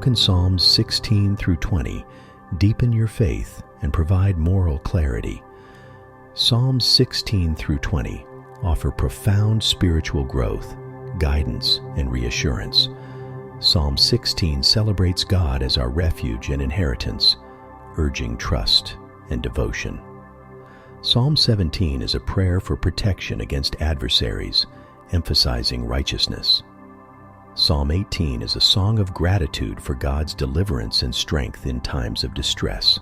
can Psalms 16 through 20 deepen your faith and provide moral clarity? Psalms 16 through 20 offer profound spiritual growth, guidance, and reassurance. Psalm 16 celebrates God as our refuge and inheritance, urging trust and devotion. Psalm 17 is a prayer for protection against adversaries, emphasizing righteousness. Psalm 18 is a song of gratitude for God's deliverance and strength in times of distress.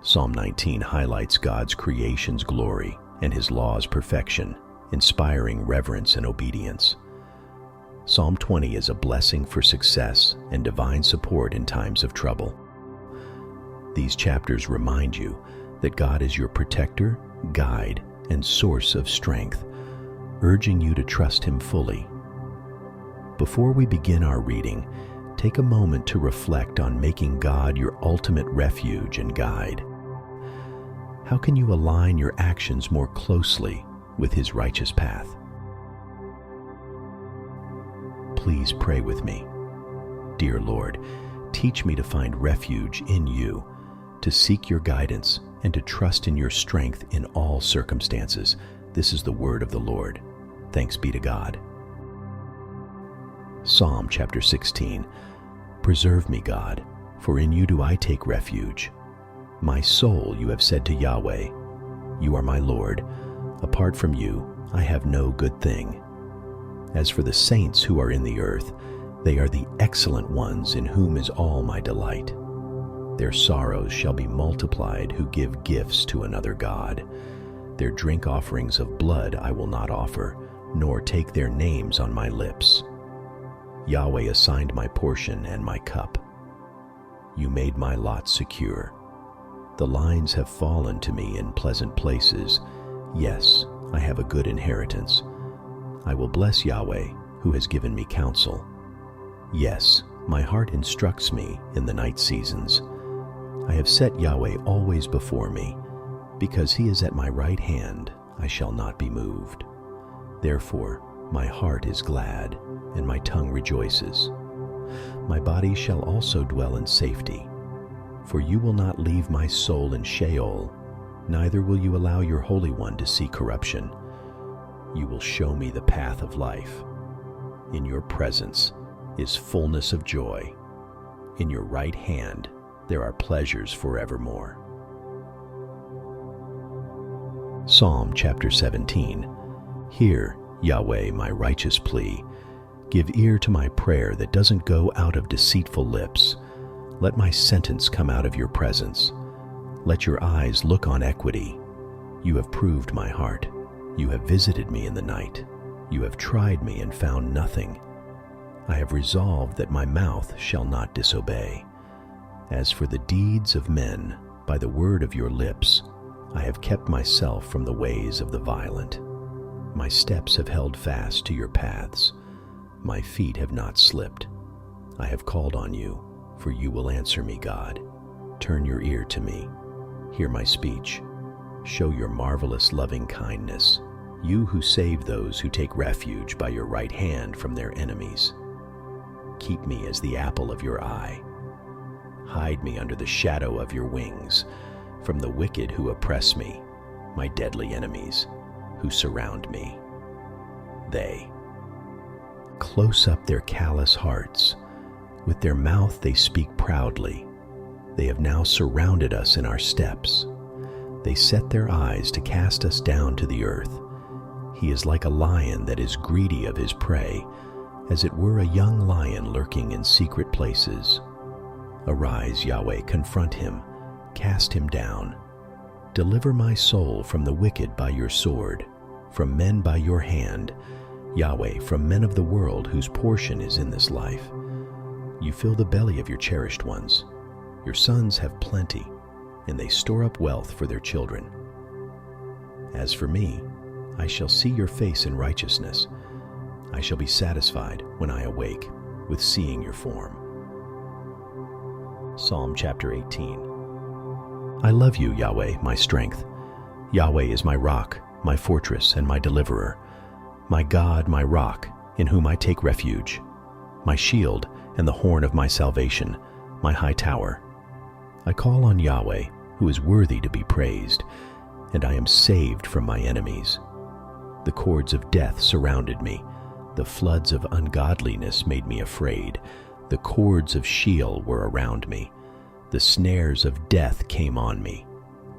Psalm 19 highlights God's creation's glory and His law's perfection, inspiring reverence and obedience. Psalm 20 is a blessing for success and divine support in times of trouble. These chapters remind you that God is your protector, guide, and source of strength, urging you to trust Him fully. Before we begin our reading, take a moment to reflect on making God your ultimate refuge and guide. How can you align your actions more closely with His righteous path? Please pray with me. Dear Lord, teach me to find refuge in You, to seek Your guidance, and to trust in Your strength in all circumstances. This is the word of the Lord. Thanks be to God. Psalm chapter 16. Preserve me, God, for in You do I take refuge. My soul, You have said to Yahweh, You are my Lord. Apart from You, I have no good thing. As for the saints who are in the earth, they are the excellent ones in whom is all my delight. Their sorrows shall be multiplied who give gifts to another God. Their drink offerings of blood I will not offer, nor take their names on my lips. Yahweh assigned my portion and my cup. You made my lot secure. The lines have fallen to me in pleasant places. Yes, I have a good inheritance. I will bless Yahweh, who has given me counsel. Yes, my heart instructs me in the night seasons. I have set Yahweh always before me. Because He is at my right hand, I shall not be moved. Therefore, my heart is glad, and my tongue rejoices. My body shall also dwell in safety. For You will not leave my soul in Sheol, neither will You allow Your Holy One to see corruption. You will show me the path of life. In Your presence is fullness of joy. In Your right hand there are pleasures forevermore. Psalm chapter 17. Hear, Yahweh, my righteous plea. Give ear to my prayer that doesn't go out of deceitful lips. Let my sentence come out of Your presence. Let Your eyes look on equity. You have proved my heart. You have visited me in the night. You have tried me and found nothing. I have resolved that my mouth shall not disobey. As for the deeds of men, by the word of Your lips, I have kept myself from the ways of the violent. My steps have held fast to Your paths. My feet have not slipped. I have called on You, for You will answer me, God. Turn Your ear to me. Hear my speech. Show Your marvelous loving kindness. You who save those who take refuge by Your right hand from their enemies. Keep me as the apple of Your eye. Hide me under the shadow of Your wings, from the wicked who oppress me, my deadly enemies, who surround me. They close up their callous hearts. With their mouth they speak proudly. They have now surrounded us in our steps. They set their eyes to cast us down to the earth. He is like a lion that is greedy of his prey, as it were a young lion lurking in secret places. Arise, Yahweh, confront him, cast him down. Deliver my soul from the wicked by Your sword, from men by Your hand, Yahweh, from men of the world whose portion is in this life. You fill the belly of Your cherished ones. Your sons have plenty, and they store up wealth for their children. As for me, I shall see Your face in righteousness. I shall be satisfied when I awake with seeing Your form. Psalm chapter 18. I love You, Yahweh, my strength. Yahweh is my rock, my fortress, and my deliverer. My God, my rock, in whom I take refuge. My shield and the horn of my salvation, my high tower. I call on Yahweh, who is worthy to be praised, and I am saved from my enemies. The cords of death surrounded me. The floods of ungodliness made me afraid. The cords of Sheol were around me. The snares of death came on me.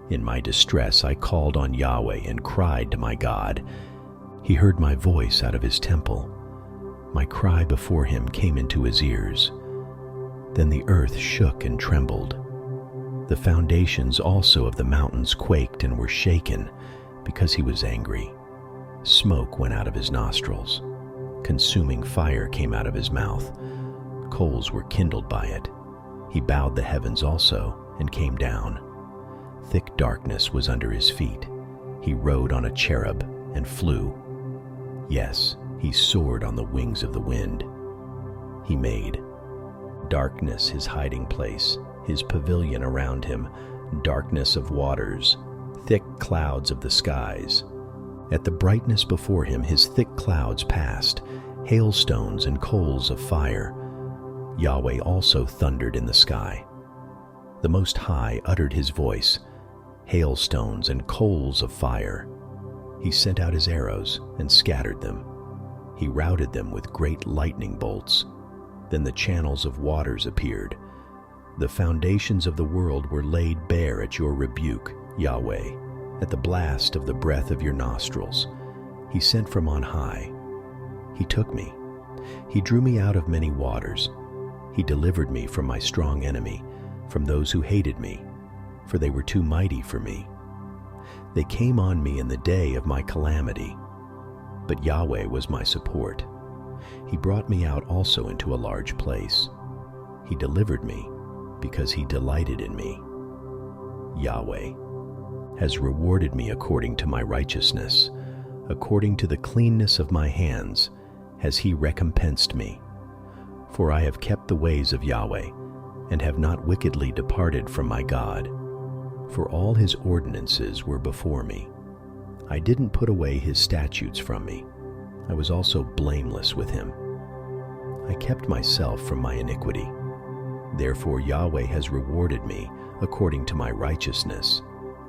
In my distress I called on Yahweh and cried to my God. He heard my voice out of his temple. My cry before him came into his ears. Then the earth shook and trembled. The foundations also of the mountains quaked and were shaken, because he was angry. Smoke went out of his nostrils. Consuming fire came out of his mouth. Coals were kindled by it. He bowed the heavens also and came down. Thick darkness was under his feet. He rode on a cherub and flew. Yes, he soared on the wings of the wind. He made darkness his hiding place, his pavilion around him, darkness of waters, thick clouds of the skies. At the brightness before him his thick clouds passed, hailstones and coals of fire. Yahweh also thundered in the sky. The Most High uttered his voice, hailstones and coals of fire. He sent out his arrows and scattered them. He routed them with great lightning bolts. Then the channels of waters appeared. The foundations of the world were laid bare at your rebuke, Yahweh, at the blast of the breath of your nostrils. He sent from on high. He took me. He drew me out of many waters. He delivered me from my strong enemy, from those who hated me, for they were too mighty for me. They came on me in the day of my calamity, but Yahweh was my support. He brought me out also into a large place. He delivered me because he delighted in me. Yahweh has rewarded me according to my righteousness. According to the cleanness of my hands has he recompensed me. For I have kept the ways of Yahweh, and have not wickedly departed from my God. For all his ordinances were before me. I didn't put away his statutes from me. I was also blameless with him. I kept myself from my iniquity. Therefore Yahweh has rewarded me according to my righteousness,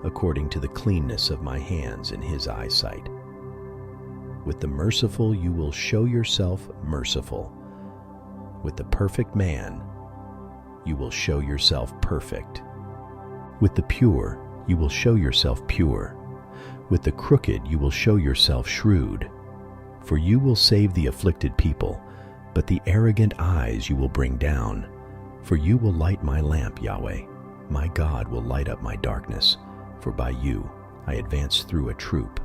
according to the cleanness of my hands in his eyesight. With the merciful you will show yourself merciful. With the perfect man you will show yourself perfect. With the pure you will show yourself pure. With the crooked you will show yourself shrewd. For you will save the afflicted people, but the arrogant eyes you will bring down. For you will light my lamp, Yahweh. My God will light up my darkness. For by you I advance through a troop.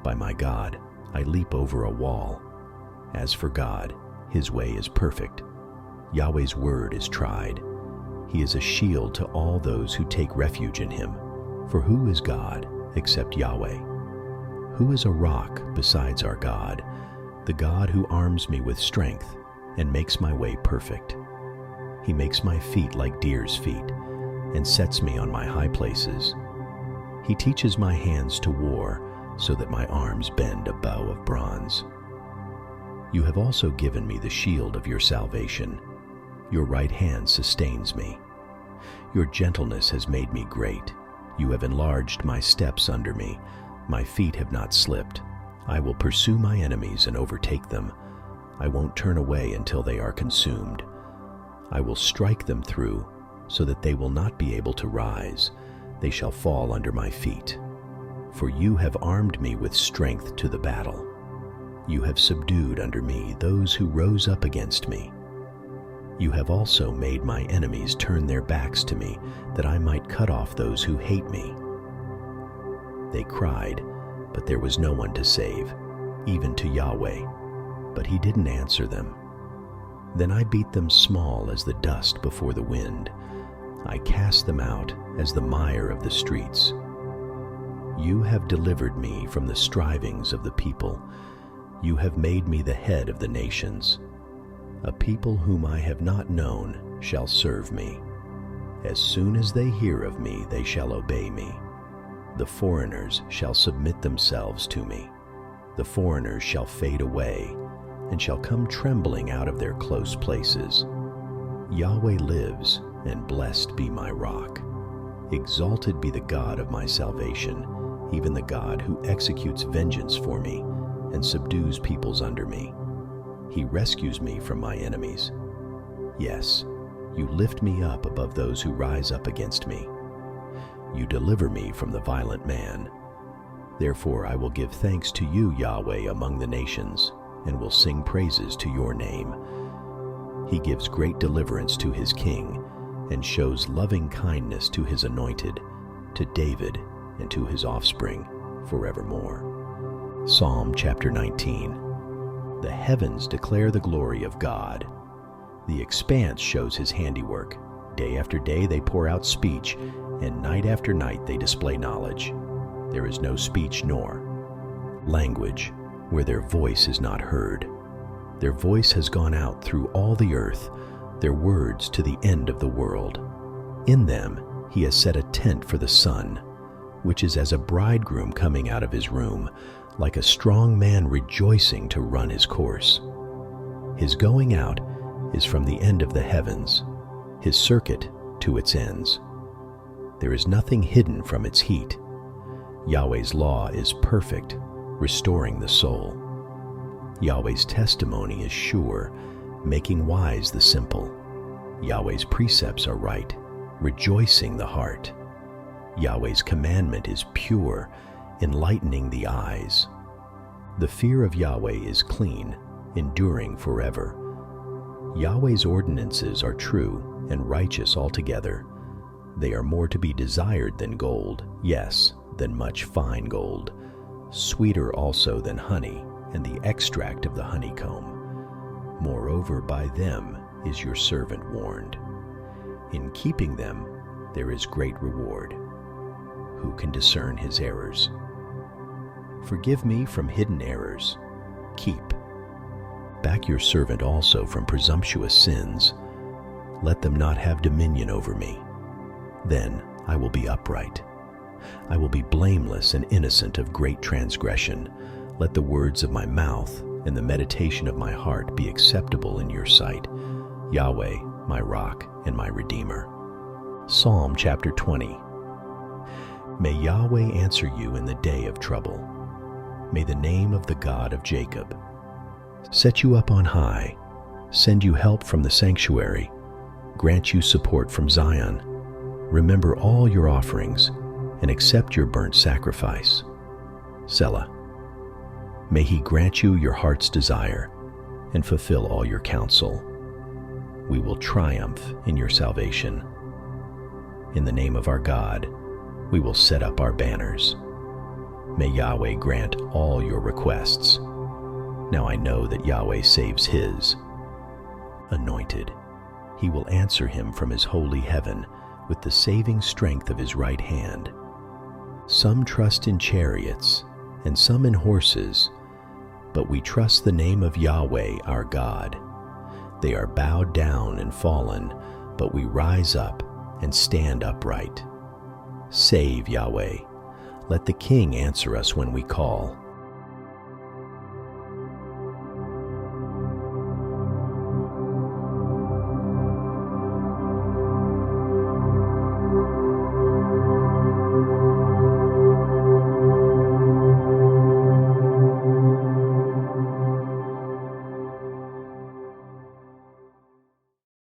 By my God I leap over a wall. As for God, his way is perfect. Yahweh's word is tried. He is a shield to all those who take refuge in him. For who is God except Yahweh? Who is a rock besides our God, the God who arms me with strength and makes my way perfect? He makes my feet like deer's feet and sets me on my high places. He teaches my hands to war so that my arms bend a bow of bronze. You have also given me the shield of your salvation. Your right hand sustains me. Your gentleness has made me great. You have enlarged my steps under me. My feet have not slipped. I will pursue my enemies and overtake them. I won't turn away until they are consumed. I will strike them through so that they will not be able to rise. They shall fall under my feet. For you have armed me with strength to the battle. You have subdued under me those who rose up against me. You have also made my enemies turn their backs to me, that I might cut off those who hate me. They cried, but there was no one to save, even to Yahweh, but he didn't answer them. Then I beat them small as the dust before the wind. I cast them out as the mire of the streets. You have delivered me from the strivings of the people. You have made me the head of the nations. A people whom I have not known shall serve me. As soon as they hear of me, they shall obey me. The foreigners shall submit themselves to me. The foreigners shall fade away, and shall come trembling out of their close places. Yahweh lives, and blessed be my rock. Exalted be the God of my salvation, even the God who executes vengeance for me and subdues peoples under me. He rescues me from my enemies. Yes, you lift me up above those who rise up against me. You deliver me from the violent man. Therefore I will give thanks to you, Yahweh, among the nations, and will sing praises to your name. He gives great deliverance to his king, and shows loving kindness to his anointed, to David and to his offspring forevermore. Psalm chapter 19. The heavens declare the glory of God. The expanse shows his handiwork. Day after day they pour out speech, and night after night they display knowledge. There is no speech nor language where their voice is not heard. Their voice has gone out through all the earth, their words to the end of the world. In them he has set a tent for the sun, which is as a bridegroom coming out of his room, like a strong man rejoicing to run his course. His going out is from the end of the heavens, his circuit to its ends. There is nothing hidden from its heat. Yahweh's law is perfect, restoring the soul. Yahweh's testimony is sure, making wise the simple. Yahweh's precepts are right, rejoicing the heart. Yahweh's commandment is pure, enlightening the eyes. The fear of Yahweh is clean, enduring forever. Yahweh's ordinances are true and righteous altogether. They are more to be desired than gold, yes, than much fine gold, sweeter also than honey and the extract of the honeycomb. Moreover, by them is your servant warned. In keeping them there is great reward. Who can discern his errors? Forgive me from hidden errors. Keep back your servant also from presumptuous sins. Let them not have dominion over me. Then I will be upright. I will be blameless and innocent of great transgression. Let the words of my mouth and the meditation of my heart be acceptable in your sight, Yahweh, my rock and my redeemer. Psalm chapter 20. May Yahweh answer you in the day of trouble. May the name of the God of Jacob set you up on high, send you help from the sanctuary, grant you support from Zion. Remember all your offerings and accept your burnt sacrifice. Selah. May he grant you your heart's desire and fulfill all your counsel. We will triumph in your salvation. In the name of our God, we will set up our banners. May Yahweh grant all your requests. Now I know that Yahweh saves his anointed. He will answer him from his holy heaven with the saving strength of his right hand. Some trust in chariots and some in horses, but we trust the name of Yahweh our God. They are bowed down and fallen, but we rise up and stand upright. Save, Yahweh. Let the King answer us when we call.